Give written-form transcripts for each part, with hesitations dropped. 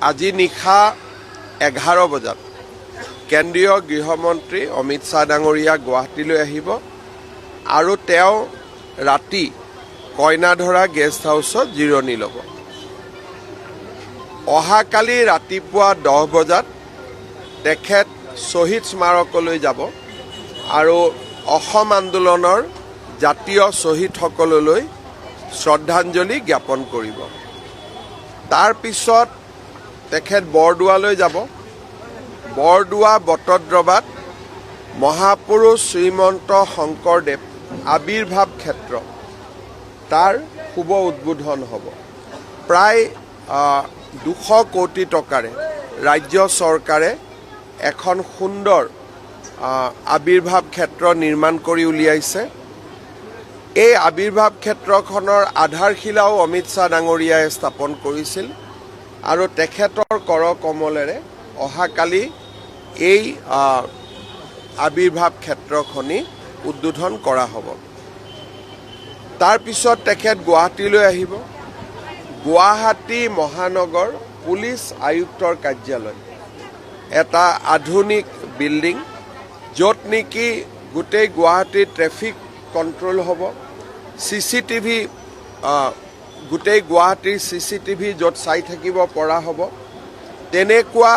আজি নিশা 11 বজাত কেন্দ্ৰীয় গৃহমন্ত্ৰী অমিত শ্বাহ ডাঙৰীয়া গুৱাহাটীলৈ আহিব আৰু তেওঁ ৰাতি কইনাধৰা গেষ্ট হাউচত জিৰণি ল'ব। অহাকালি ৰাতিপুৱা 10 বজাত তেখেত শ্বহীদ স্মাৰকলৈ যাব আৰু অসম আন্দোলনৰ জাতীয় শ্বহীদসকললৈ শ্ৰদ্ধাঞ্জলি জ্ঞাপন কৰিব। তাৰ পিছত তেখেত বৰদোৱালৈ যাব। বৰদোৱা বটদ্ৰৱাত মহাপুৰুষ শ্ৰীমন্ত শংকৰদেৱ আবিৰ্ভাৱ ক্ষেত্ৰ তাৰ শুভ উদ্বোধন হ'ব। প্ৰায় 200 কোটি টকাৰে ৰাজ্য চৰকাৰে এখন সুন্দৰ আবিৰ্ভাৱ ক্ষেত্ৰ নিৰ্মাণ কৰি উলিয়াইছে। এই আবিৰ্ভাৱ ক্ষেত্ৰখনৰ আধাৰশিলাও অমিত শ্বাহ ডাঙৰীয়াই স্থাপন কৰিছিল আৰু তেখেতৰ কৰ কমলেৰে অহাকালি এই আবিৰ্ভাৱ ক্ষেত্ৰখনি উদ্বোধন কৰা হ'ব। তাৰ পিছত তেখেত গুৱাহাটীলৈ আহিব। গুৱাহাটী মহানগৰ পুলিচ আয়ুক্তৰ কাৰ্যালয় এটা আধুনিক বিল্ডিং, য'ত নেকি গোটেই গুৱাহাটীৰ ট্ৰেফিক কণ্ট্ৰল হ'ব। CCTV গোটেই গুৱাহাটীৰ CCTV য'ত চাই থাকিব পৰা হ'ব, তেনেকুৱা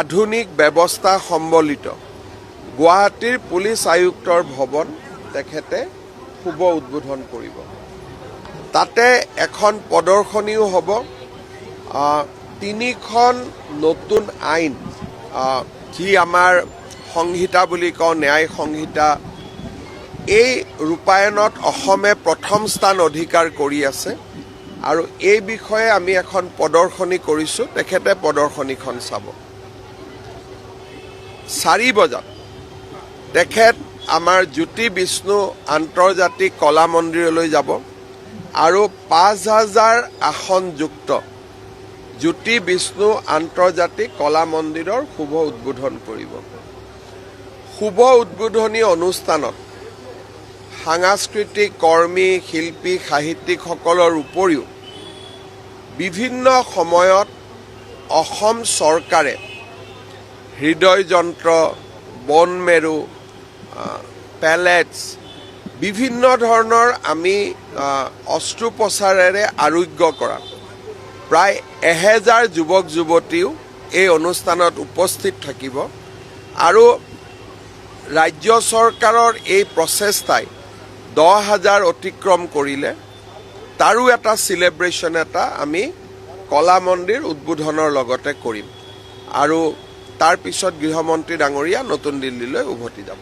আধুনিক ব্যৱস্থা সম্বলিত গুৱাহাটীৰ পুলিচ আয়ুক্তৰ ভৱন তেখেতে শুভ উদ্বোধন কৰিব। তাতে এখন প্ৰদৰ্শনীও হ'ব। 3খন নতুন আইন, যি আমাৰ সংহিতা বুলি কওঁ, ন্যায় সংহিতা, এই ৰূপায়ণত অসমে প্ৰথম স্থান অধিকাৰ কৰি আছে আৰু এই বিষয়ে আমি এখন প্ৰদৰ্শনী কৰিছোঁ। তেখেতে প্ৰদৰ্শনীখন চাব। 4 বজাত তেখেত আমাৰ জ্যোতি বিষ্ণু আন্তৰ্জাতিক কলা মন্দিৰলৈ যাব আৰু 5000 আসনযুক্ত জ্যোতি বিষ্ণু আন্তৰ্জাতিক কলা মন্দিৰৰ শুভ উদ্বোধন কৰিব। শুভ উদ্বোধনী অনুষ্ঠানত সাংস্কৃতিক কৰ্মী, শিল্পী, সাহিত্যিকসকলৰ উপৰিও বিভিন্ন সময়ত অসম চৰকাৰে হৃদয়যন্ত্ৰ, বন মেৰু, পেলেটছ, বিভিন্ন ধৰণৰ আমি অস্ত্ৰোপচাৰেৰে আৰোগ্য কৰা প্ৰায় 1000 যুৱক যুৱতীও এই অনুষ্ঠানত উপস্থিত থাকিব আৰু ৰাজ্য চৰকাৰৰ এই প্ৰচেষ্টাই 10,000 অতিক্ৰম কৰিলে তাৰো এটা চেলিব্ৰেশ্যন এটা আমি কলা মন্দিৰ উদ্বোধনৰ লগতে কৰিম আৰু তাৰ পিছত গৃহমন্ত্ৰী ডাঙৰীয়া নতুন দিল্লীলৈ উভতি যাব।